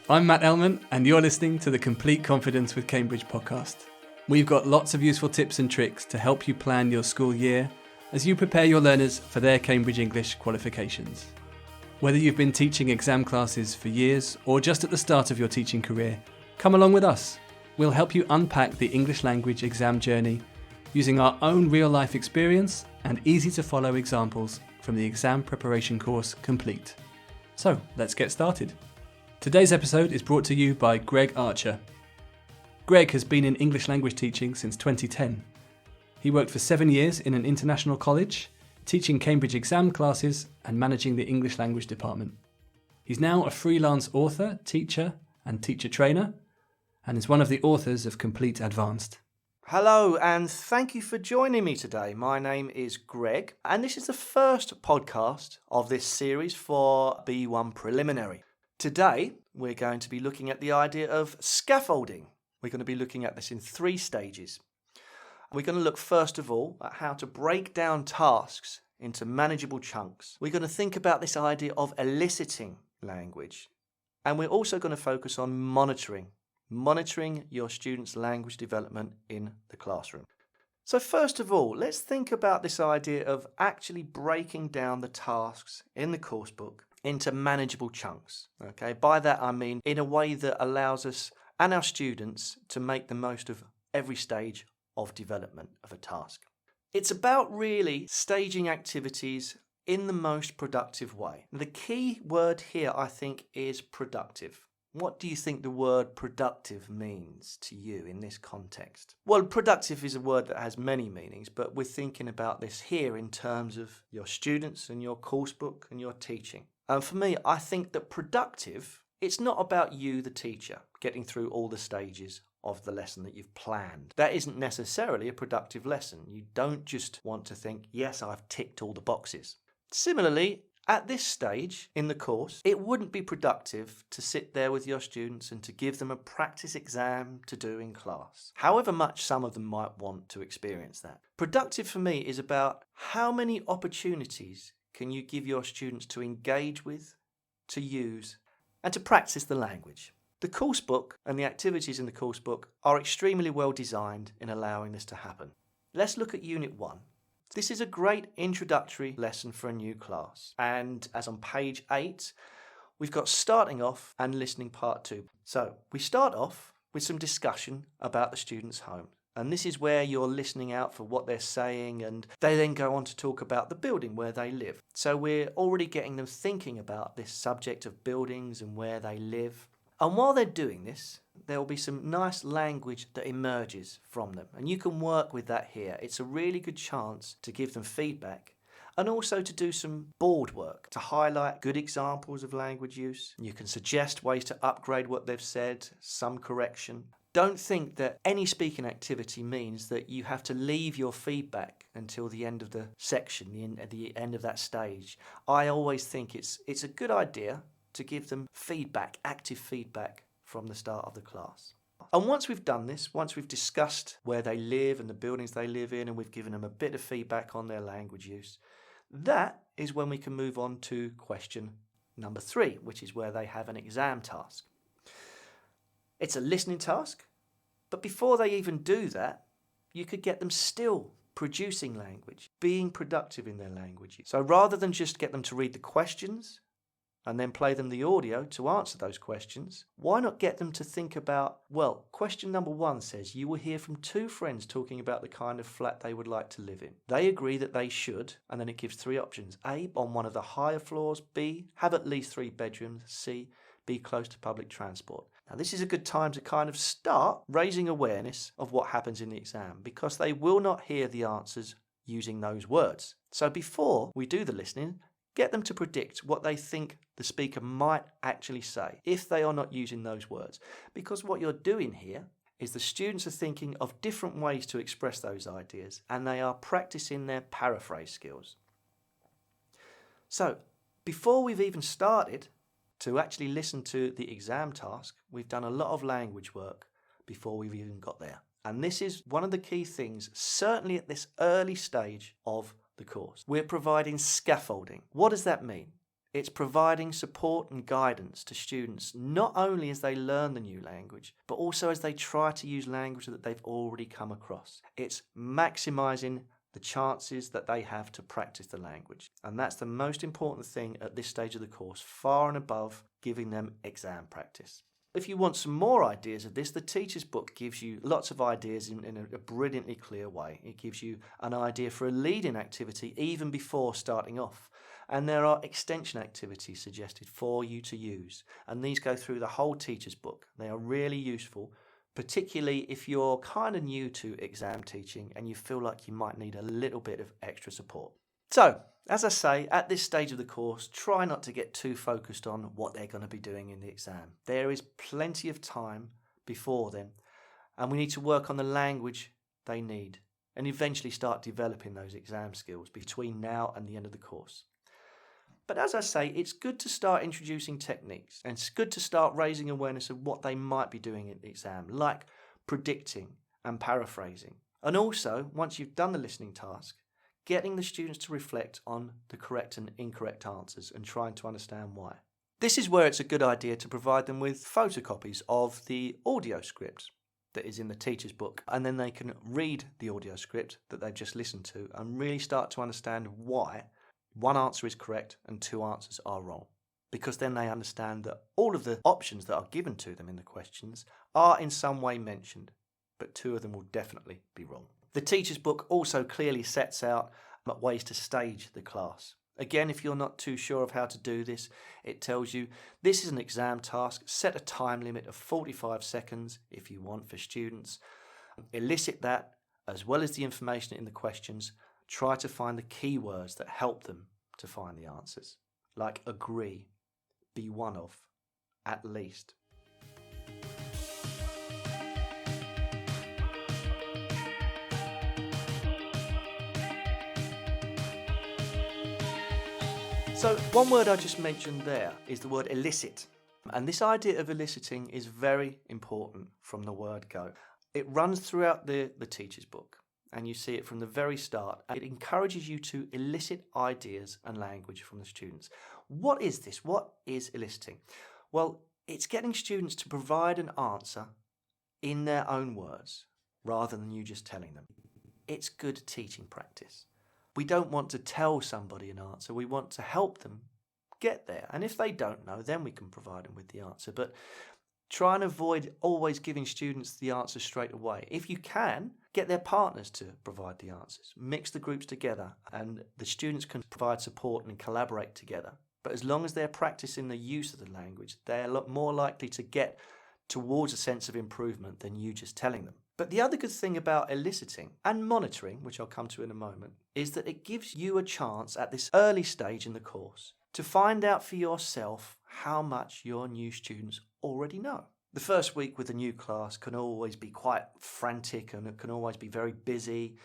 I'm Matt Elman, and you're listening to the Complete Confidence with Cambridge podcast. We've got lots of useful tips and tricks to help you plan your school year as you prepare your learners for their Cambridge English qualifications. Whether you've been teaching exam classes for years or just at the start of your teaching career, come along with us. We'll help you unpack the English language exam journey using our own real-life experience and easy-to-follow examples from the exam preparation course Complete. So, let's get started. Today's episode is brought to you by Greg Archer. Greg has been in English language teaching since 2010. He worked for 7 years in an international college, teaching Cambridge exam classes and managing the English language department. He's now a freelance author, teacher and teacher trainer, and is one of the authors of Complete Advanced. Hello, and thank you for joining me today. My name is Greg, and this is the first podcast of this series for B1 Preliminary. Today, we're going to be looking at the idea of scaffolding. We're going to be looking at this in 3 stages. We're going to look first of all at how to break down tasks into manageable chunks. We're going to think about this idea of eliciting language. And we're also going to focus on monitoring your students' language development in the classroom. So first of all, let's think about this idea of actually breaking down the tasks in the course book into manageable chunks. Okay, by that I mean in a way that allows us and our students to make the most of every stage of development of a task. It's about really staging activities in the most productive way. The key word here, I think, is productive. What do you think the word productive means to you in this context? Well, productive is a word that has many meanings, but we're thinking about this here in terms of your students and your course book and your teaching. And for me, I think that productive, it's not about you, the teacher, getting through all the stages of the lesson that you've planned. That isn't necessarily a productive lesson. You don't just want to think, yes, I've ticked all the boxes. Similarly, at this stage in the course, it wouldn't be productive to sit there with your students and to give them a practice exam to do in class, however much some of them might want to experience that. Productive for me is about how many opportunities can you give your students to engage with, to use, and to practice the language. The course book and the activities in the course book are extremely well designed in allowing this to happen. Let's look at Unit 1. This is a great introductory lesson for a new class. And as on page 8, we've got starting off and listening part 2. So we start off with some discussion about the student's home. And this is where you're listening out for what they're saying, and they then go on to talk about the building where they live. So we're already getting them thinking about this subject of buildings and where they live. And while they're doing this, there will be some nice language that emerges from them. And you can work with that here. It's a really good chance to give them feedback and also to do some board work, to highlight good examples of language use. You can suggest ways to upgrade what they've said, some correction. Don't think that any speaking activity means that you have to leave your feedback until the end of the section, the end of that stage. I always think it's a good idea to give them feedback, active feedback from the start of the class. And once we've done this, once we've discussed where they live and the buildings they live in, and we've given them a bit of feedback on their language use, that is when we can move on to question number 3, which is where they have an exam task. It's a listening task, but before they even do that, you could get them still producing language, being productive in their language. So rather than just get them to read the questions and then play them the audio to answer those questions, why not get them to think about, well, question number 1 says you will hear from 2 friends talking about the kind of flat they would like to live in. They agree that they should, and then it gives 3 options. A, on one of the higher floors. B, have at least 3 bedrooms. C, be close to public transport. Now this is a good time to kind of start raising awareness of what happens in the exam, because they will not hear the answers using those words. So before we do the listening, get them to predict what they think the speaker might actually say if they are not using those words. Because what you're doing here is the students are thinking of different ways to express those ideas, and they are practicing their paraphrase skills. So before we've even started to actually listen to the exam task, we've done a lot of language work before we've even got there. And this is one of the key things, certainly at this early stage of the course. We're providing scaffolding. What does that mean? It's providing support and guidance to students, not only as they learn the new language, but also as they try to use language that they've already come across. It's maximising the chances that they have to practice the language. And that's the most important thing at this stage of the course, far and above giving them exam practice. If you want some more ideas of this, the teacher's book gives you lots of ideas in a brilliantly clear way. It gives you an idea for a lead-in activity even before starting off. And there are extension activities suggested for you to use. And these go through the whole teacher's book. They are really useful, particularly if you're kind of new to exam teaching and you feel like you might need a little bit of extra support. So, as I say, at this stage of the course, try not to get too focused on what they're going to be doing in the exam. There is plenty of time before then, and we need to work on the language they need and eventually start developing those exam skills between now and the end of the course. But as I say, it's good to start introducing techniques, and it's good to start raising awareness of what they might be doing in the exam, like predicting and paraphrasing. And also, once you've done the listening task, getting the students to reflect on the correct and incorrect answers and trying to understand why. This is where it's a good idea to provide them with photocopies of the audio script that is in the teacher's book, and then they can read the audio script that they've just listened to and really start to understand why one answer is correct and two answers are wrong. Because then they understand that all of the options that are given to them in the questions are in some way mentioned, but two of them will definitely be wrong. The teacher's book also clearly sets out ways to stage the class. Again, if you're not too sure of how to do this, it tells you this is an exam task. Set a time limit of 45 seconds if you want for students. Elicit that as well as the information in the questions. Try to find the keywords that help them to find the answers, like agree, be one of, at least. So one word I just mentioned there is the word elicit. And this idea of eliciting is very important from the word go. It runs throughout the teacher's book, and you see it from the very start. It encourages you to elicit ideas and language from the students. What is this? What is eliciting? Well, it's getting students to provide an answer in their own words rather than you just telling them. It's good teaching practice. We don't want to tell somebody an answer. We want to help them get there. And if they don't know, then we can provide them with the answer. But try and avoid always giving students the answer straight away. If you can, get their partners to provide the answers. Mix the groups together and the students can provide support and collaborate together. But as long as they're practicing the use of the language, they're a lot more likely to get towards a sense of improvement than you just telling them. But the other good thing about eliciting and monitoring, which I'll come to in a moment, is that it gives you a chance at this early stage in the course to find out for yourself how much your new students already know. The first week with a new class can always be quite frantic and it can always be very busy.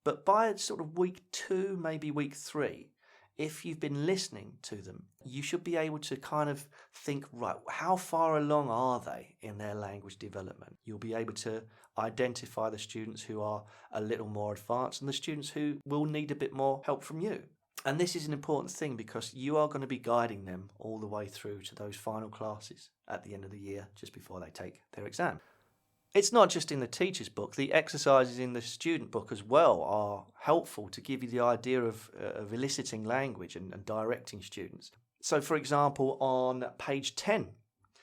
But by sort of week 2, maybe week 3, if you've been listening to them, you should be able to kind of think, right, how far along are they in their language development? You'll be able to identify the students who are a little more advanced and the students who will need a bit more help from you. And this is an important thing because you are going to be guiding them all the way through to those final classes at the end of the year, just before they take their exam. It's not just in the teacher's book. The exercises in the student book as well are helpful to give you the idea of eliciting language and directing students. So, for example, on page 10,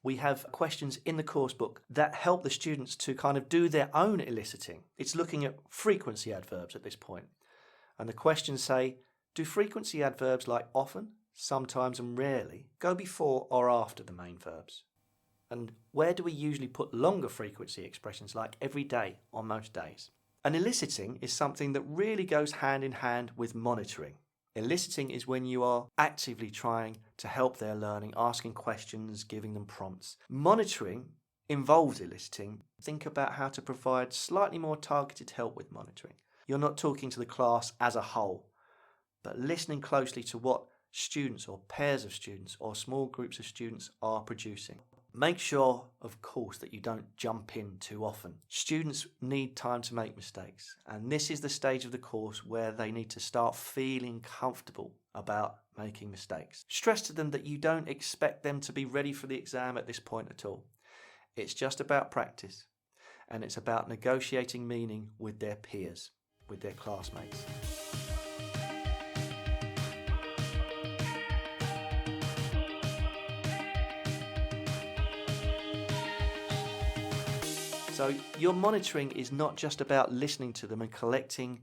we have questions in the course book that help the students to kind of do their own eliciting. It's looking at frequency adverbs at this point. And the questions say, do frequency adverbs like often, sometimes and rarely go before or after the main verbs? And where do we usually put longer frequency expressions like every day or most days? And eliciting is something that really goes hand in hand with monitoring. Eliciting is when you are actively trying to help their learning, asking questions, giving them prompts. Monitoring involves eliciting. Think about how to provide slightly more targeted help with monitoring. You're not talking to the class as a whole, but listening closely to what students or pairs of students or small groups of students are producing. Make sure, of course, that you don't jump in too often. Students need time to make mistakes, and this is the stage of the course where they need to start feeling comfortable about making mistakes. Stress to them that you don't expect them to be ready for the exam at this point at all. It's just about practice, and it's about negotiating meaning with their peers, with their classmates. So your monitoring is not just about listening to them and collecting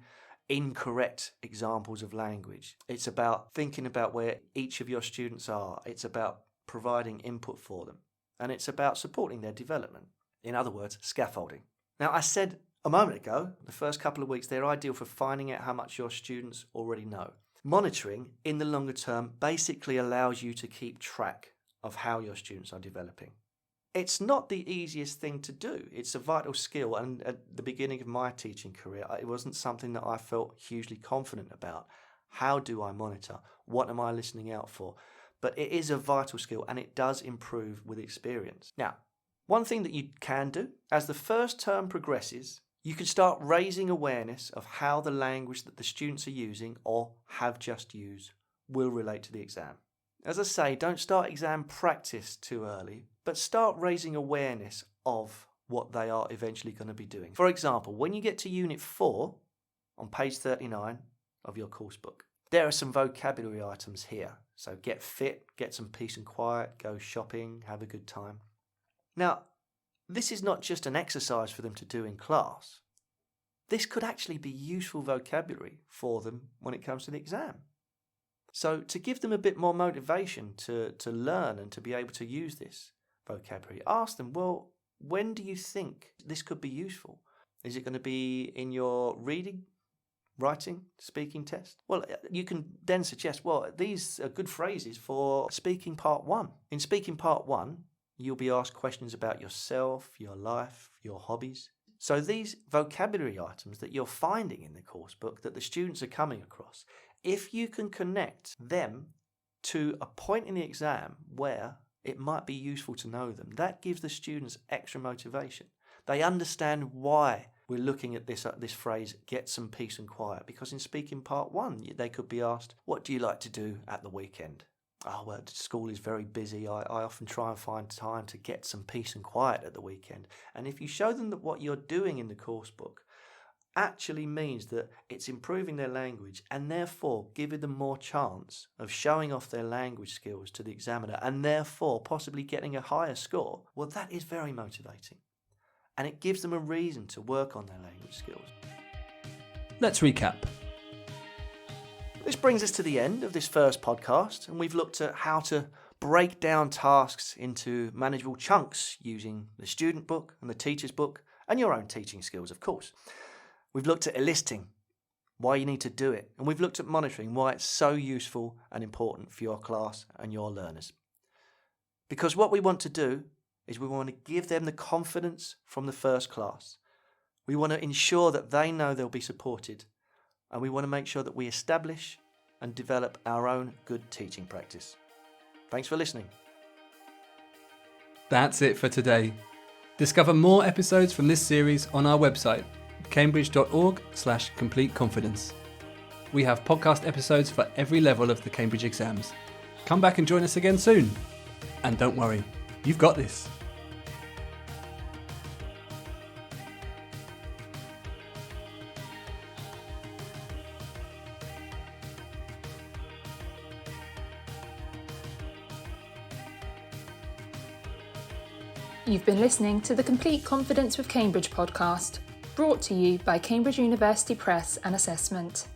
incorrect examples of language. It's about thinking about where each of your students are. It's about providing input for them. And it's about supporting their development. In other words, scaffolding. Now, I said a moment ago, the first couple of weeks, they're ideal for finding out how much your students already know. Monitoring, in the longer term, basically allows you to keep track of how your students are developing. It's not the easiest thing to do. It's a vital skill, and at the beginning of my teaching career, it wasn't something that I felt hugely confident about. How do I monitor? What am I listening out for? But it is a vital skill, and it does improve with experience. Now, one thing that you can do, as the first term progresses, you can start raising awareness of how the language that the students are using or have just used will relate to the exam. As I say, don't start exam practice too early, but start raising awareness of what they are eventually going to be doing. For example, when you get to Unit 4, on page 39 of your course book, there are some vocabulary items here. So get fit, get some peace and quiet, go shopping, have a good time. Now, this is not just an exercise for them to do in class. This could actually be useful vocabulary for them when it comes to the exam. So to give them a bit more motivation to learn and to be able to use this vocabulary, ask them, well, when do you think this could be useful? Is it going to be in your reading, writing, speaking test? Well, you can then suggest, well, these are good phrases for speaking part 1. In speaking part 1, you'll be asked questions about yourself, your life, your hobbies. So these vocabulary items that you're finding in the course book that the students are coming across, if you can connect them to a point in the exam where it might be useful to know them, that gives the students extra motivation. They understand why we're looking at this phrase, get some peace and quiet, because in speaking part 1, they could be asked, what do you like to do at the weekend? Oh, well, school is very busy. I often try and find time to get some peace and quiet at the weekend. And if you show them that what you're doing in the course book actually means that it's improving their language and therefore giving them more chance of showing off their language skills to the examiner and therefore possibly getting a higher score, well, that is very motivating. And it gives them a reason to work on their language skills. Let's recap. This brings us to the end of this first podcast, and we've looked at how to break down tasks into manageable chunks using the student book and the teacher's book and your own teaching skills, of course. We've looked at eliciting, why you need to do it, and we've looked at monitoring, why it's so useful and important for your class and your learners. Because what we want to do is we want to give them the confidence from the first class. We want to ensure that they know they'll be supported, and we want to make sure that we establish and develop our own good teaching practice. Thanks for listening. That's it for today. Discover more episodes from this series on our website, cambridge.org/completeconfidence. We have podcast episodes for every level of the Cambridge exams. Come back and join us again soon. And don't worry, you've got this. You've been listening to the Complete Confidence with Cambridge podcast, brought to you by Cambridge University Press and Assessment.